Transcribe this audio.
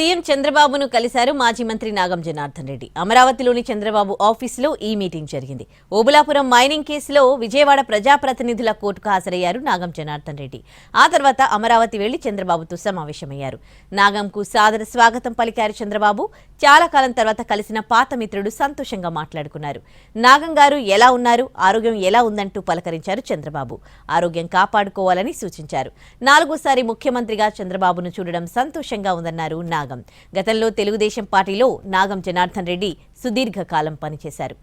CM చంద్రబాబును కలిశారు మాజీ మంత్రి నాగం జనార్దన్ రెడ్డి. అమరావతిలోని చంద్రబాబు ఆఫీసులో ఈ మీటింగ్ జరిగింది. ఓబులాపురం మైనింగ్ కేసులో విజయవాడ ప్రజాప్రతినిధుల కోర్టుకు హాజరయ్యారు నాగం జనార్దన్ రెడ్డి. ఆ తర్వాత అమరావతి వెళ్లి చంద్రబాబుతో సమావేశమయ్యారు. నాగంకు సాదర స్వాగతం పలికారు చంద్రబాబు. చాలా కాలం తర్వాత కలిసిన పాత మిత్రుడు సంతోషంగా మాట్లాడుకున్నారు. నాగం గారు ఎలా ఉన్నారు, ఆరోగ్యం ఎలా ఉందంటూ పలకరించారు చంద్రబాబు. ఆరోగ్యం కాపాడుకోవాలని సూచించారు. 4వ సారి ముఖ్యమంత్రిగా చంద్రబాబును చూడడం సంతోషంగా ఉందన్నారు నాగం. గతంలో తెలుగుదేశం పార్టీలో నాగం జనార్దన్ రెడ్డి సుదీర్ఘకాలం పనిచేశారు.